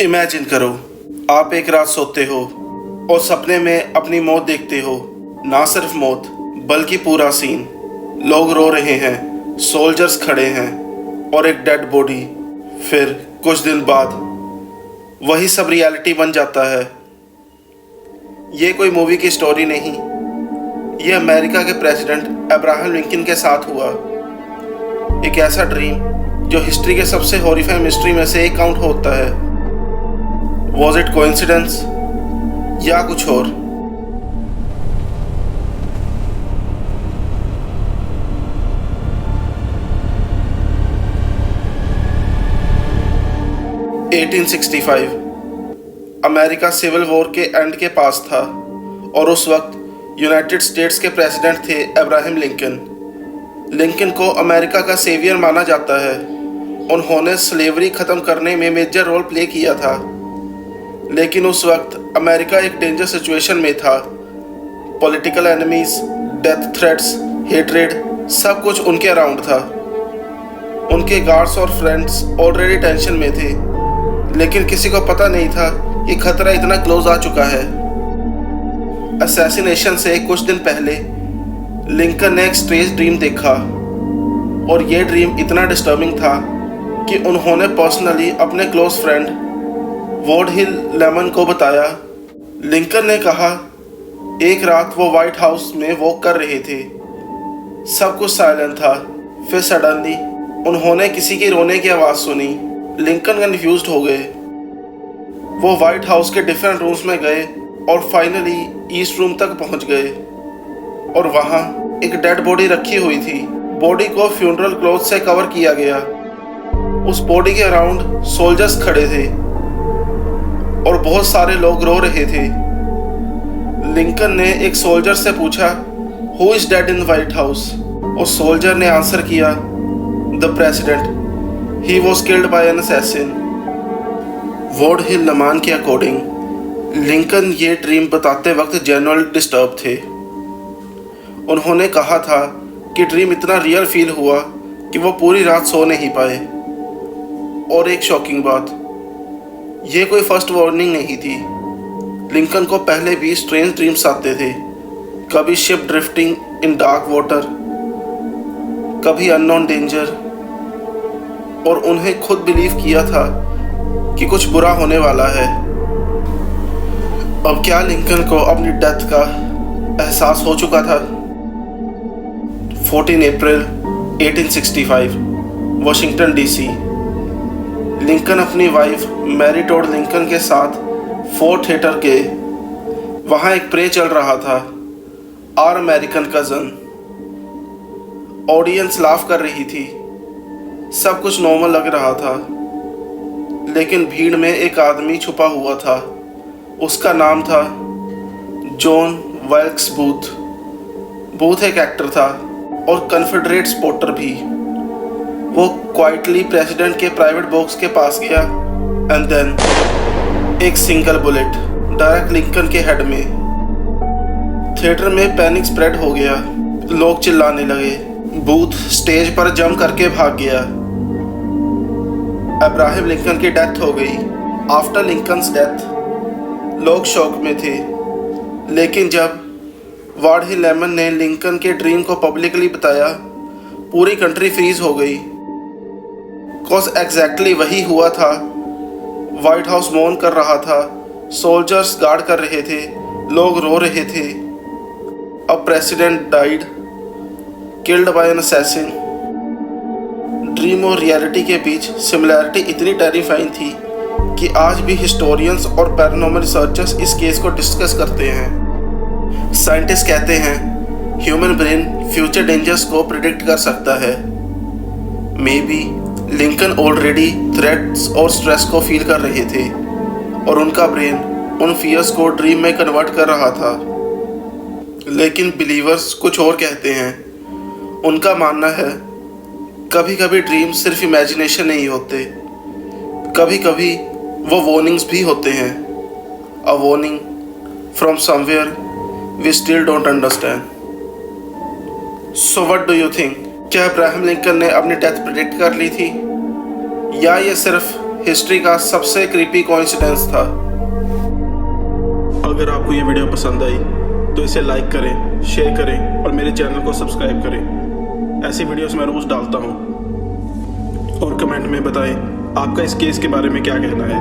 Imagine करो, आप एक रात सोते हो और सपने में अपनी मौत देखते हो। ना सिर्फ मौत बल्कि पूरा सीन। लोग रो रहे हैं, सोल्जर्स खड़े हैं और एक डेड बॉडी। फिर कुछ दिन बाद वही सब रियलिटी बन जाता है। ये कोई मूवी की स्टोरी नहीं, ये अमेरिका के प्रेसिडेंट अब्राहम लिंकन के साथ हुआ। एक ऐसा ड्रीम जो हिस्ट्री के सबसे हॉरिफाइंग मिस्ट्री में से एक काउंट होता है। वॉज इट कोइंसिडेंस या कुछ और? अमेरिका सिविल वॉर के एंड के पास था और उस वक्त यूनाइटेड स्टेट्स के प्रेसिडेंट थे अब्राहम लिंकन। लिंकन को अमेरिका का सेवियर माना जाता है। उन्होंने स्लेवरी ख़त्म करने में मेजर रोल प्ले किया था। लेकिन उस वक्त अमेरिका एक डेंजर सिचुएशन में था। Political enemies, death threats, hatred, सब कुछ उनके अराउंड था। उनके गार्ड्स और फ्रेंड्स ऑलरेडी टेंशन में थे, लेकिन किसी को पता नहीं था कि खतरा इतना क्लोज आ चुका है। असैसिनेशन से कुछ दिन पहले लिंकन ने एक स्ट्रेंज ड्रीम देखा और ये ड्रीम इतना डिस्टर्बिंग था कि उन्होंने पर्सनली अपने close friend ward Hill lemon को बताया। लिंकन ने कहा, एक रात वो व्हाइट हाउस में वॉक कर रहे थे, सब कुछ साइलेंट था। फिर सडनली उन्होंने किसी के रोने की आवाज़ सुनी। लिंकन कंफ्यूज्ड हो गए। वो व्हाइट हाउस के डिफरेंट रूम्स में गए और फाइनली ईस्ट रूम तक पहुंच गए और वहां एक डेड बॉडी रखी हुई थी। बॉडी को फ्यूनरल क्लॉथ से कवर किया गया। उस बॉडी के अराउंड सोल्जर्स खड़े थे और बहुत सारे लोग रो रहे थे। लिंकन ने एक सोल्जर से पूछा, who is dead in White House? उस सोल्जर ने आंसर किया, the president, he was killed by an assassin. Ward Hill Lamon के अकॉर्डिंग लिंकन ये ड्रीम बताते वक्त जनरल डिस्टर्ब थे। उन्होंने कहा था कि ड्रीम इतना रियल फील हुआ कि वो पूरी रात सो नहीं पाए। और एक शॉकिंग बात, ये कोई फर्स्ट वार्निंग नहीं थी। लिंकन को पहले भी स्ट्रेंज ड्रीम्स आते थे, कभी शिप ड्रिफ्टिंग इन डार्क वाटर, कभी अननोन डेंजर, और उन्हें खुद बिलीव किया था कि कुछ बुरा होने वाला है। अब क्या लिंकन को अपनी डेथ का एहसास हो चुका था? 14 अप्रैल 1865, वाशिंगटन डीसी। लिंकन अपनी वाइफ मैरी टॉड लिंकन के साथ फोर्ट थिएटर गए। वहाँ एक प्ले चल रहा था, Our American Cousin. Audience laugh कर रही थी, सब कुछ नॉर्मल लग रहा था। लेकिन भीड़ में एक आदमी छुपा हुआ था। उसका नाम था जॉन विल्क्स बूथ। बूथ एक एक्टर था और कन्फेडरेट सपोर्टर भी। वो क्वाइटली प्रेसिडेंट के प्राइवेट बॉक्स के पास गया एंड देन एक सिंगल बुलेट डायरेक्ट लिंकन के हेड में। थिएटर में पैनिक स्प्रेड हो गया, लोग चिल्लाने लगे। बूथ स्टेज पर जंप करके भाग गया। अब्राहम लिंकन की डेथ हो गई। आफ्टर लिंकन्स डेथ लोग शॉक में थे, लेकिन जब वॉर्ड हिल लेमन ने लिंकन के ड्रीम को पब्लिकली बताया, पूरी कंट्री फ्रीज हो गई। कॉज एग्जैक्टली वही हुआ था। व्हाइट हाउस मौन कर रहा था, सोल्जर्स गार्ड कर रहे थे, लोग रो रहे थे। अब president died, killed by an assassin. Dream और रियलिटी के बीच सिमिलैरिटी इतनी टेरिफाइंग थी कि आज भी हिस्टोरियंस और पैरानॉर्मल रिसर्चर्स इस केस को डिस्कस करते हैं। साइंटिस्ट कहते हैं ह्यूमन ब्रेन फ्यूचर डेंजर्स को प्रिडिक्ट कर सकता है। May be Lincoln already threats और स्ट्रेस को फील कर रहे थे और उनका ब्रेन उन फियर्स को ड्रीम में कन्वर्ट कर रहा था। लेकिन बिलीवर्स कुछ और कहते हैं। उनका मानना है कभी कभी ड्रीम सिर्फ इमेजिनेशन नहीं होते, कभी कभी वो वार्निंग्स भी होते हैं। A warning from somewhere we still don't understand. So what do you think? क्या अब्राहम लिंकन ने अपनी डेथ प्रेडिक्ट कर ली थी या ये सिर्फ हिस्ट्री का सबसे क्रीपी कोइंसिडेंस था। अगर आपको ये वीडियो पसंद आई तो इसे लाइक करें, शेयर करें और मेरे चैनल को सब्सक्राइब करें। ऐसी वीडियोस मैं रोज़ डालता हूँ। और कमेंट में बताएं आपका इस केस के बारे में क्या कहना है।